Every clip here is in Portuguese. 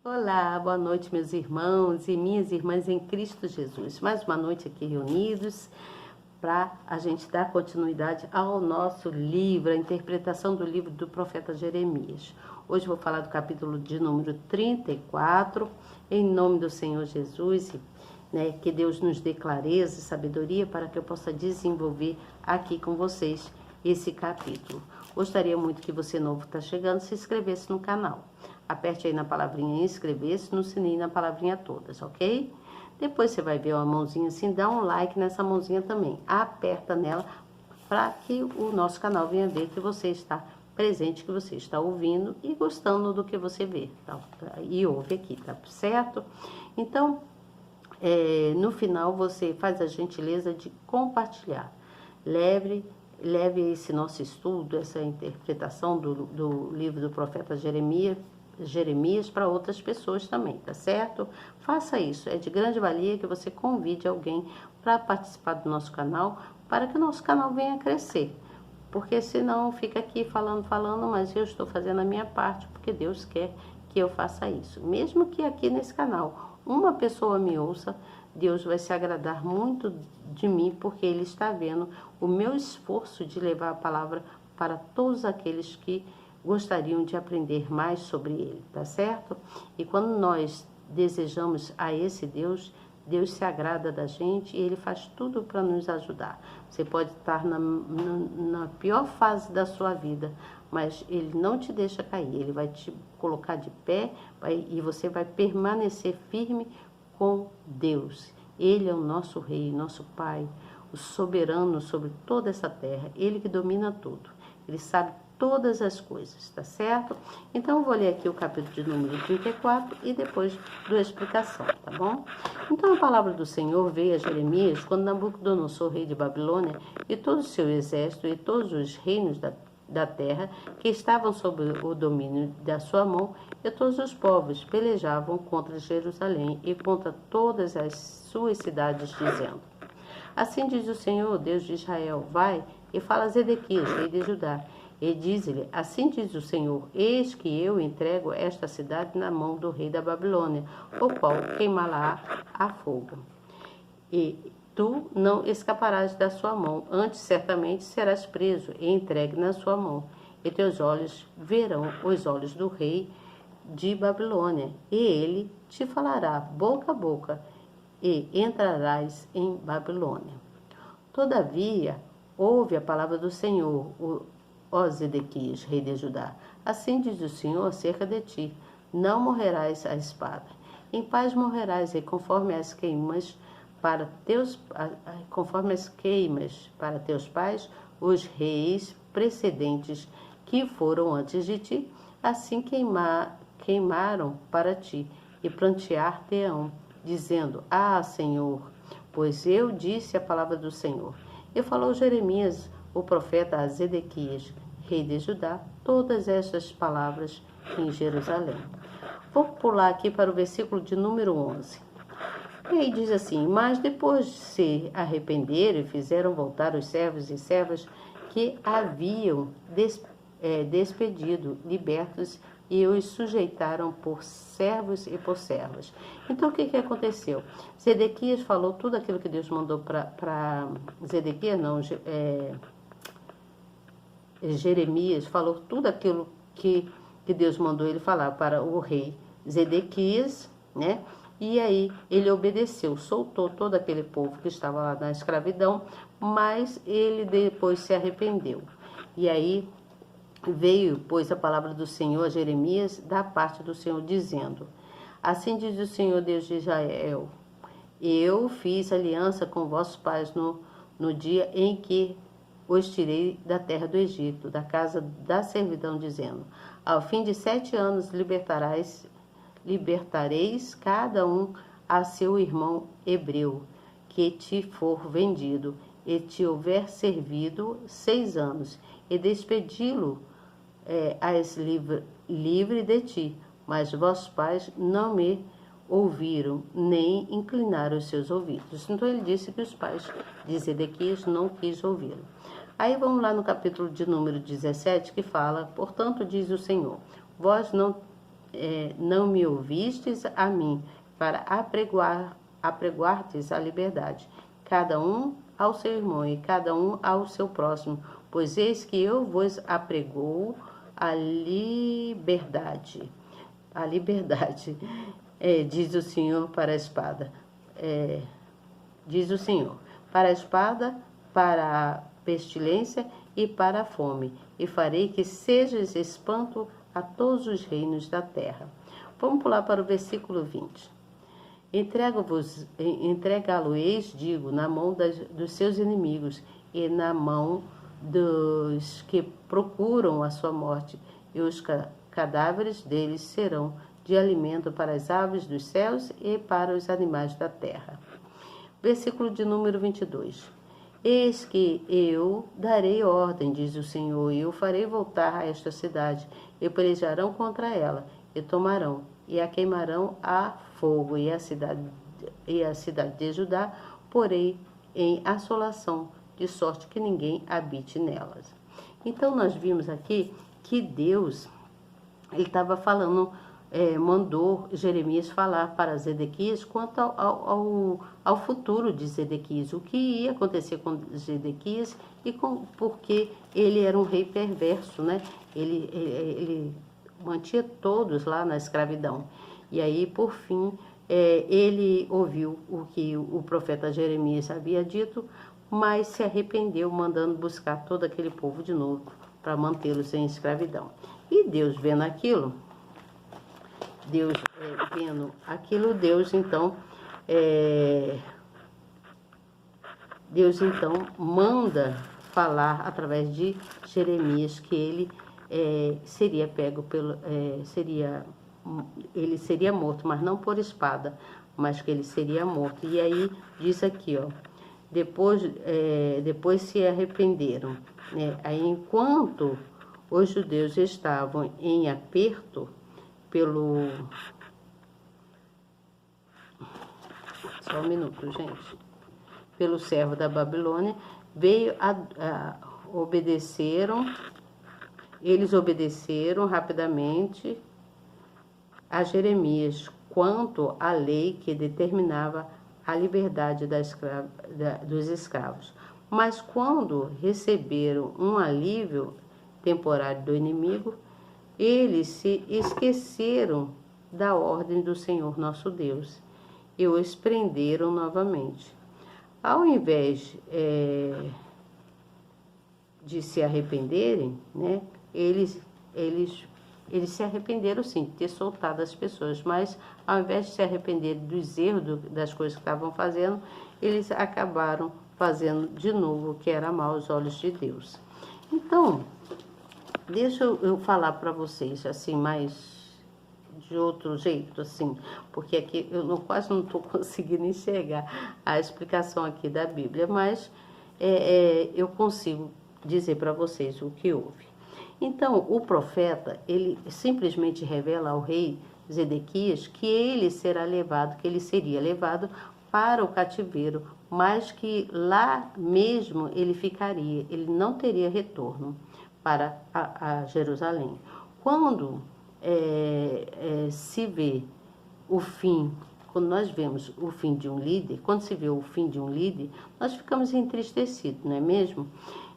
Olá, boa noite, meus irmãos e minhas irmãs em Cristo Jesus. Mais uma noite aqui reunidos para a gente dar continuidade ao nosso livro, a interpretação do livro do profeta Jeremias. Hoje vou falar do capítulo de número 34, em nome do Senhor Jesus, que Deus nos dê clareza e sabedoria para que eu possa desenvolver aqui com vocês esse capítulo. Gostaria muito que você novo está chegando, se inscrevesse no canal. Aperte aí na palavrinha inscrever-se, no sininho na palavrinha todas, ok? Depois você vai ver uma mãozinha assim, dá um like nessa mãozinha também. Aperta nela para que o nosso canal venha ver que você está presente, que você está ouvindo e gostando do que você vê, tá? E ouve aqui, tá certo? Então, no final você faz a gentileza de compartilhar. Leve esse nosso estudo, essa interpretação do livro do profeta Jeremias para outras pessoas também, tá certo? Faça isso, é de grande valia que você convide alguém para participar do nosso canal, para que o nosso canal venha crescer. Porque senão fica aqui falando, mas eu estou fazendo a minha parte, porque Deus quer que eu faça isso. Mesmo que aqui nesse canal uma pessoa me ouça, Deus vai se agradar muito de mim, porque Ele está vendo o meu esforço de levar a palavra para todos aqueles que gostariam de aprender mais sobre Ele, tá certo? E quando nós desejamos a esse Deus, Deus se agrada da gente e Ele faz tudo para nos ajudar. Você pode estar na pior fase da sua vida, mas Ele não te deixa cair, Ele vai te colocar de pé e você vai permanecer firme com Deus. Ele é o nosso Rei, nosso Pai, o soberano sobre toda essa terra, Ele que domina tudo, Ele sabe todas as coisas, tá certo? Então eu vou ler aqui o capítulo de número 34 e depois dou a explicação, tá bom? Então a palavra do Senhor veio a Jeremias quando Nabucodonosor, rei de Babilônia, e todo o seu exército e todos os reinos da terra que estavam sob o domínio da sua mão, e todos os povos pelejavam contra Jerusalém e contra todas as suas cidades, dizendo: Assim diz o Senhor, Deus de Israel, vai e fala a Zedequias, rei de Judá, e diz-lhe: Assim diz o Senhor, eis que eu entrego esta cidade na mão do rei da Babilônia, o qual queimá-la a fogo. E tu não escaparás da sua mão, antes certamente serás preso e entregue na sua mão, e teus olhos verão os olhos do rei de Babilônia, e ele te falará boca a boca, e entrarás em Babilônia. Todavia, ouve a palavra do Senhor, ó Zedequias, rei de Judá. Assim diz o Senhor acerca de ti: não morrerás à espada, em paz morrerás, e conforme as queimas para teus pais, os reis precedentes que foram antes de ti, assim queimaram para ti, e prantear-te-ão, dizendo: Ah, Senhor, pois eu disse a palavra do Senhor. E falou Jeremias, o profeta, a Zedequias, rei de Judá, todas estas palavras em Jerusalém. Vou pular aqui para o versículo de número 11. E aí diz assim: Mas depois de se arrependeram e fizeram voltar os servos e servas que haviam despedido, libertos, e os sujeitaram por servos e por servas. Então, o que aconteceu? Zedequias falou tudo aquilo que Deus mandou para Zedequias, não, Jeremias falou tudo aquilo que Deus mandou ele falar para o rei Zedequias, né? E aí ele obedeceu, soltou todo aquele povo que estava lá na escravidão, mas ele depois se arrependeu. E aí veio, pois, a palavra do Senhor a Jeremias da parte do Senhor, dizendo: Assim diz o Senhor, Deus de Israel, eu fiz aliança com vossos pais no dia em que os tirei da terra do Egito, da casa da servidão, dizendo: Ao fim de 7 anos libertareis cada um a seu irmão hebreu, que te for vendido, e te houver servido 6 anos, e despedi-lo livre de ti. Mas vossos pais não me ouviram, nem inclinaram os seus ouvidos. Então ele disse que os pais de Zedequias não quis ouvi-lo. Aí vamos lá no capítulo de número 17, que fala: Portanto, diz o Senhor, vós não não me ouvistes a mim, para apregoar-te a liberdade, cada um ao seu irmão e cada um ao seu próximo, pois eis que eu vos apregoo a liberdade. A liberdade, diz o Senhor para a espada. Diz o Senhor, para a espada, para a pestilência e para a fome, e farei que sejas espanto a todos os reinos da terra. Vamos pular para o versículo 20. Entregá-lo-eis, digo, na mão dos seus inimigos e na mão dos que procuram a sua morte, e os cadáveres deles serão de alimento para as aves dos céus e para os animais da terra. Versículo de número 22. Eis que eu darei ordem, diz o Senhor, e eu farei voltar a esta cidade, e pelejarão contra ela, e tomarão, e a queimarão a fogo, e a cidade de Judá porei em assolação, de sorte que ninguém habite nelas. Então nós vimos aqui que Deus, ele estava falando, mandou Jeremias falar para Zedequias quanto ao futuro de Zedequias, o que ia acontecer com Zedequias porque ele era um rei perverso, né? Ele mantinha todos lá na escravidão. E aí, por fim, ele ouviu o que o profeta Jeremias havia dito, mas se arrependeu, mandando buscar todo aquele povo de novo para mantê-los em escravidão. E Deus vendo aquilo, Deus então manda falar através de Jeremias que ele seria pego ele seria morto, mas não por espada, mas que ele seria morto. E aí diz aqui, ó, depois se arrependeram, né? Aí, enquanto os judeus estavam em aperto só um minuto, gente, pelo servo da Babilônia, eles obedeceram rapidamente a Jeremias quanto à lei que determinava a liberdade dos escravos. Mas quando receberam um alívio temporário do inimigo, eles se esqueceram da ordem do Senhor nosso Deus e os prenderam novamente. Ao invés de se arrependerem, né, eles se arrependeram sim de ter soltado as pessoas, mas ao invés de se arrepender dos erros das coisas que estavam fazendo, eles acabaram fazendo de novo o que era mal aos olhos de Deus. Então, deixa eu falar para vocês assim, mais de outro jeito, assim, porque aqui eu quase não estou conseguindo enxergar a explicação aqui da Bíblia, mas eu consigo dizer para vocês o que houve. Então, o profeta, ele simplesmente revela ao rei Zedequias que ele seria levado para o cativeiro, mas que lá mesmo ele ficaria, ele não teria retorno para a Jerusalém. Quando se vê o fim, quando nós vemos o fim de um líder, quando se vê o fim de um líder, nós ficamos entristecidos, não é mesmo?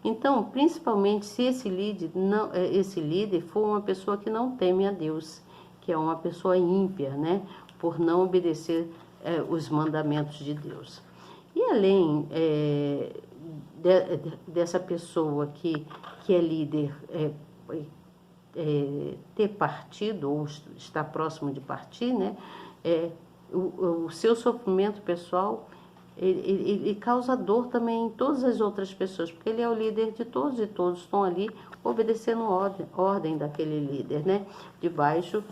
Então, principalmente se esse líder for uma pessoa que não teme a Deus, que é uma pessoa ímpia, né, por não obedecer os mandamentos de Deus. E além dessa pessoa que é líder ter partido ou estar próximo de partir, né, o seu sofrimento pessoal ele causa dor também em todas as outras pessoas, porque ele é o líder de todos e todos estão ali obedecendo ordem daquele líder, né, debaixo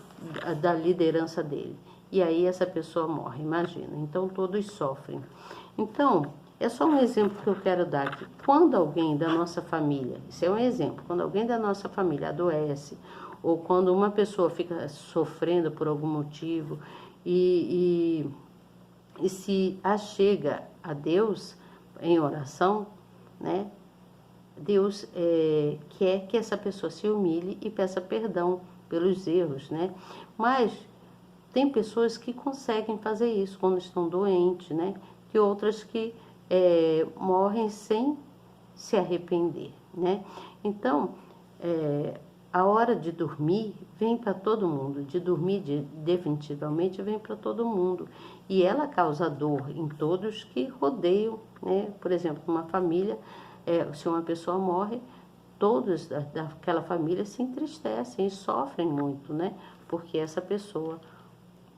da liderança dele. E aí essa pessoa morre, imagina. Então todos sofrem. Então, é só um exemplo que eu quero dar aqui. Quando alguém da nossa família, isso é um exemplo, quando alguém da nossa família adoece, ou quando uma pessoa fica sofrendo por algum motivo e se achega a Deus em oração, né? Deus quer que essa pessoa se humilhe e peça perdão pelos erros, né? Mas tem pessoas que conseguem fazer isso quando estão doentes, né? E outras que morrem sem se arrepender, né? Então, a hora de dormir vem para todo mundo, de dormir definitivamente vem para todo mundo. E ela causa dor em todos que rodeiam, né? Por exemplo, uma família, se uma pessoa morre, todos daquela família se entristecem e sofrem muito, né? Porque essa pessoa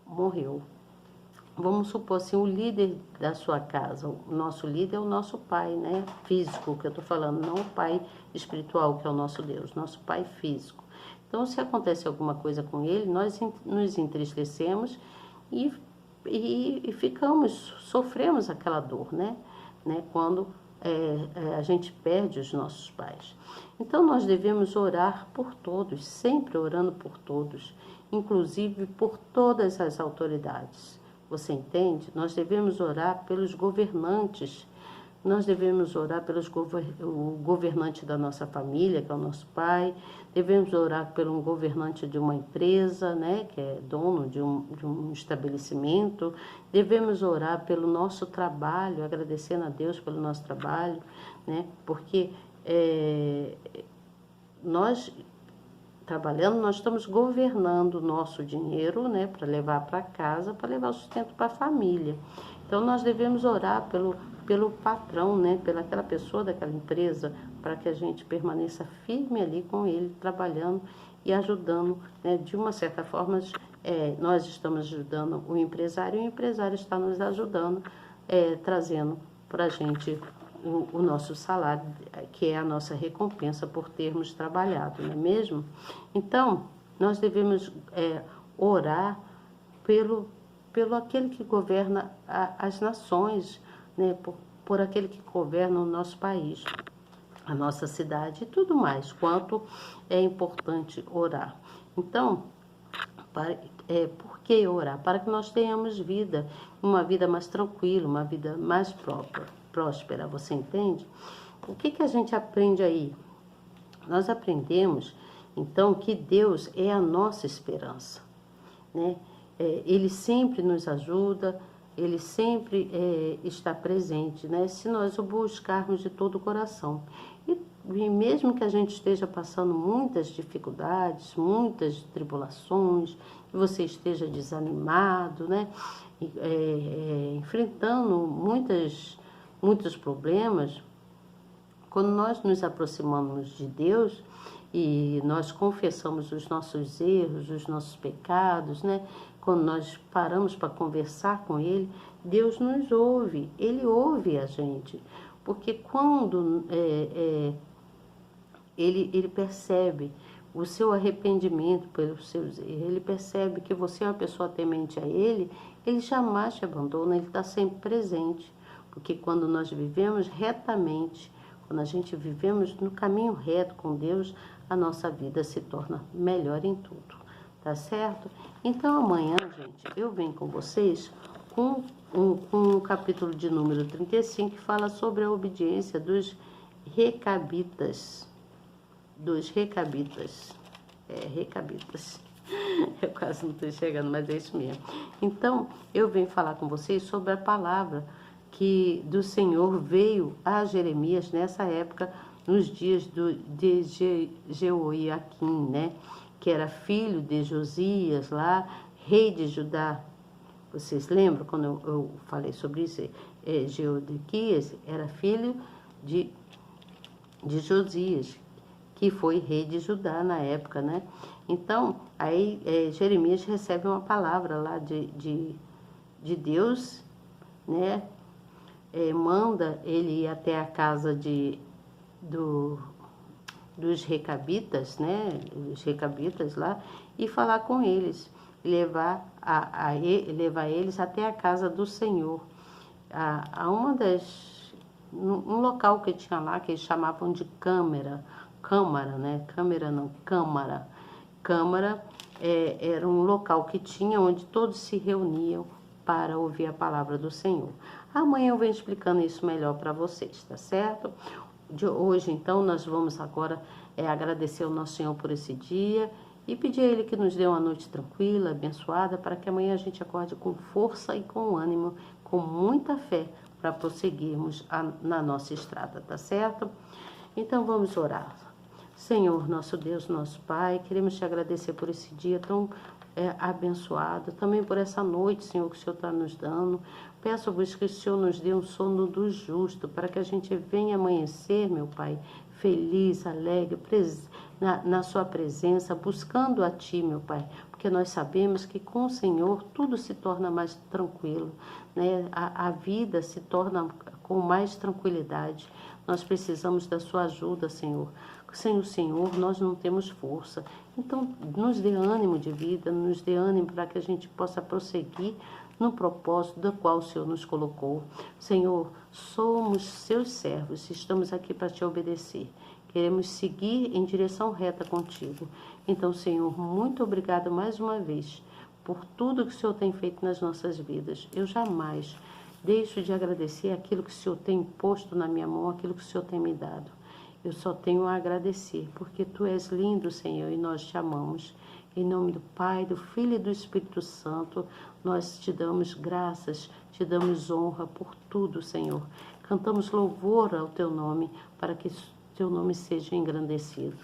morreu. Vamos supor assim, o líder da sua casa, o nosso líder é o nosso pai, né? Físico, que eu estou falando, não o pai espiritual, que é o nosso Deus, nosso pai físico. Então, se acontece alguma coisa com ele, nós nos entristecemos e sofremos aquela dor, né? Quando a gente perde os nossos pais. Então, nós devemos orar por todos, sempre orando por todos, inclusive por todas as autoridades. Você entende? Nós devemos orar pelos governantes, nós devemos orar o governante da nossa família, que é o nosso pai, devemos orar pelo governante de uma empresa, né, que é dono de um estabelecimento, devemos orar pelo nosso trabalho, agradecendo a Deus pelo nosso trabalho, né, porque nós trabalhando, nós estamos governando o nosso dinheiro, né, para levar para casa, para levar o sustento para a família. Então, nós devemos orar pelo patrão, né, pelaquela pessoa daquela empresa, para que a gente permaneça firme ali com ele, trabalhando e ajudando, né, de uma certa forma, nós estamos ajudando o empresário está nos ajudando, trazendo para a gente o nosso salário, que é a nossa recompensa por termos trabalhado, não é mesmo? Então, nós devemos orar pelo aquele que governa as nações, né? Por aquele que governa o nosso país, a nossa cidade e tudo mais, quanto é importante orar. Então, por que orar? Para que nós tenhamos vida, uma vida mais tranquila, uma vida mais próspera, você entende? O que a gente aprende aí? Nós aprendemos, então, que Deus é a nossa esperança, né? Ele sempre nos ajuda, ele sempre está presente, né? Se nós o buscarmos de todo o coração. E mesmo que a gente esteja passando muitas dificuldades, muitas tribulações, que você esteja desanimado, né? Enfrentando muitos problemas, quando nós nos aproximamos de Deus e nós confessamos os nossos erros, os nossos pecados, né? Quando nós paramos para conversar com Ele, Deus nos ouve, Ele ouve a gente. Porque quando ele percebe o seu arrependimento pelos seus erros, ele percebe que você é uma pessoa temente a Ele, Ele jamais te abandona, Ele está sempre presente. Porque quando nós vivemos retamente, quando a gente vivemos no caminho reto com Deus, a nossa vida se torna melhor em tudo, tá certo? Então amanhã, gente, eu venho com vocês com o capítulo de número 35, que fala sobre a obediência dos recabitas. Recabitas. Eu quase não estou chegando, mas é isso mesmo. Então, eu venho falar com vocês sobre a palavra que do Senhor veio a Jeremias nessa época, nos dias de Jeoiaquim, né? Que era filho de Josias lá, rei de Judá. Vocês lembram quando eu falei sobre isso? Jeoiaquias era filho de Josias, que foi rei de Judá na época, né? Então, aí Jeremias recebe uma palavra lá de Deus, né? Manda ele ir até a casa dos recabitas, né? Os recabitas lá, e falar com eles, levar eles até a casa do Senhor, um local que tinha lá, que eles chamavam de câmara, né? Câmara era um local que tinha onde todos se reuniam para ouvir a palavra do Senhor. Amanhã eu venho explicando isso melhor para vocês, tá certo? De hoje, então, nós vamos agora agradecer ao nosso Senhor por esse dia e pedir a Ele que nos dê uma noite tranquila, abençoada, para que amanhã a gente acorde com força e com ânimo, com muita fé, para prosseguirmos na nossa estrada, tá certo? Então vamos orar. Senhor, nosso Deus, nosso Pai, queremos te agradecer por esse dia tão abençoado, também por essa noite, Senhor, que o Senhor está nos dando. Peço-vos que o Senhor nos dê um sono do justo, para que a gente venha amanhecer, meu Pai, feliz, alegre, na sua presença, buscando a Ti, meu Pai, porque nós sabemos que com o Senhor tudo se torna mais tranquilo, né? A vida se torna com mais tranquilidade. Nós precisamos da sua ajuda, Senhor. Sem o Senhor, nós não temos força. Então, nos dê ânimo de vida, nos dê ânimo para que a gente possa prosseguir no propósito do qual o Senhor nos colocou. Senhor, somos seus servos, estamos aqui para te obedecer. Queremos seguir em direção reta contigo. Então, Senhor, muito obrigado mais uma vez por tudo que o Senhor tem feito nas nossas vidas. Eu jamais deixo de agradecer aquilo que o Senhor tem posto na minha mão, aquilo que o Senhor tem me dado. Eu só tenho a agradecer, porque Tu és lindo, Senhor, e nós te amamos. Em nome do Pai, do Filho e do Espírito Santo, nós te damos graças, te damos honra por tudo, Senhor. Cantamos louvor ao Teu nome, para que Teu nome seja engrandecido.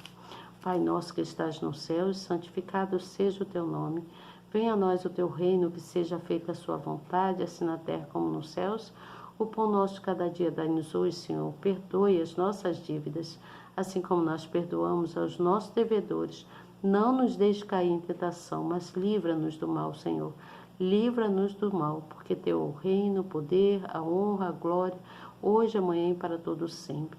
Pai nosso que estás nos céus, santificado seja o Teu nome. Venha a nós o Teu reino, que seja feita a Sua vontade, assim na terra como nos céus. O pão nosso de cada dia dai-nos hoje, Senhor. Perdoe as nossas dívidas, assim como nós perdoamos aos nossos devedores. Não nos deixe cair em tentação, mas livra-nos do mal, Senhor. Livra-nos do mal, porque Teu o reino, o poder, a honra, a glória, hoje, amanhã e para todos sempre.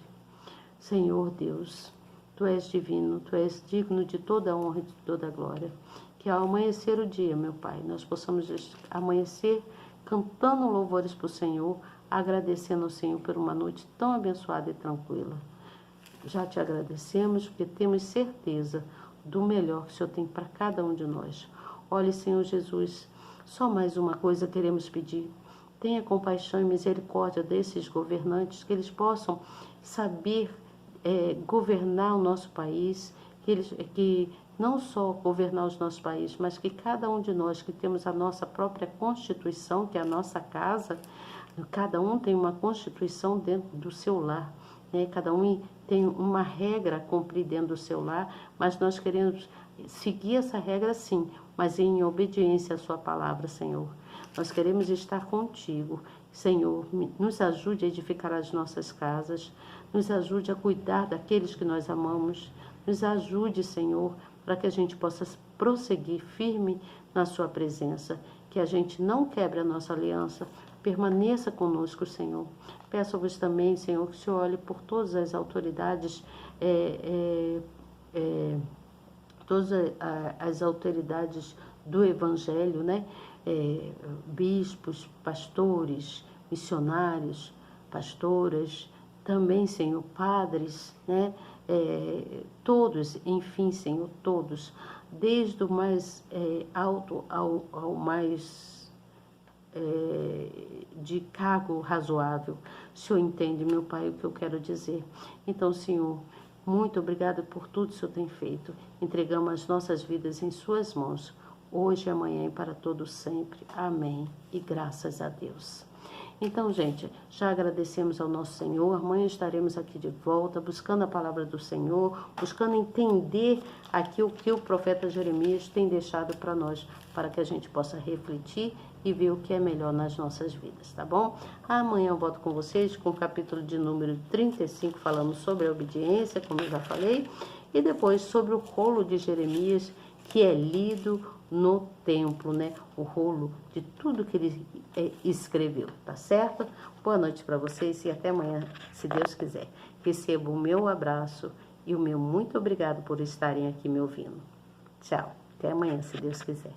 Senhor Deus, Tu és divino, Tu és digno de toda a honra e de toda a glória. Que ao amanhecer o dia, meu Pai, nós possamos amanhecer cantando louvores para o Senhor, agradecendo ao Senhor por uma noite tão abençoada e tranquila. Já te agradecemos porque temos certeza do melhor que o Senhor tem para cada um de nós. Olhe, Senhor Jesus, só mais uma coisa queremos pedir. Tenha compaixão e misericórdia desses governantes, que eles possam saber governar o nosso país, que não só governar os nossos países, mas que cada um de nós que temos a nossa própria Constituição, que é a nossa casa, cada um tem uma Constituição dentro do seu lar, né? Cada um tem uma regra a cumprir dentro do seu lar, mas nós queremos seguir essa regra sim, mas em obediência à sua palavra, Senhor. Nós queremos estar contigo, Senhor, nos ajude a edificar as nossas casas, nos ajude a cuidar daqueles que nós amamos, nos ajude, Senhor, para que a gente possa prosseguir firme na sua presença, que a gente não quebre a nossa aliança, permaneça conosco, Senhor. Peço-vos também, Senhor, que o Senhor olhe por todas as autoridades, todas as autoridades do Evangelho, né? Bispos, pastores, missionários, pastoras, também, Senhor, padres, né? Todos, enfim, Senhor, todos, desde o mais alto ao mais de cargo razoável. O Senhor entende, meu Pai, o que eu quero dizer. Então, Senhor, muito obrigada por tudo que o Senhor tem feito. Entregamos as nossas vidas em Suas mãos, hoje, amanhã e para todos sempre. Amém. E graças a Deus. Então, gente, já agradecemos ao nosso Senhor. Amanhã estaremos aqui de volta, buscando a palavra do Senhor, buscando entender aqui o que o profeta Jeremias tem deixado para nós, para que a gente possa refletir e ver o que é melhor nas nossas vidas, tá bom? Amanhã eu volto com vocês com o capítulo de número 35, falando sobre a obediência, como eu já falei, e depois sobre o rolo de Jeremias, que é lido no templo, né? O rolo de tudo que ele escreveu, tá certo? Boa noite para vocês e até amanhã, se Deus quiser. Receba o meu abraço e o meu muito obrigado por estarem aqui me ouvindo. Tchau, até amanhã, se Deus quiser.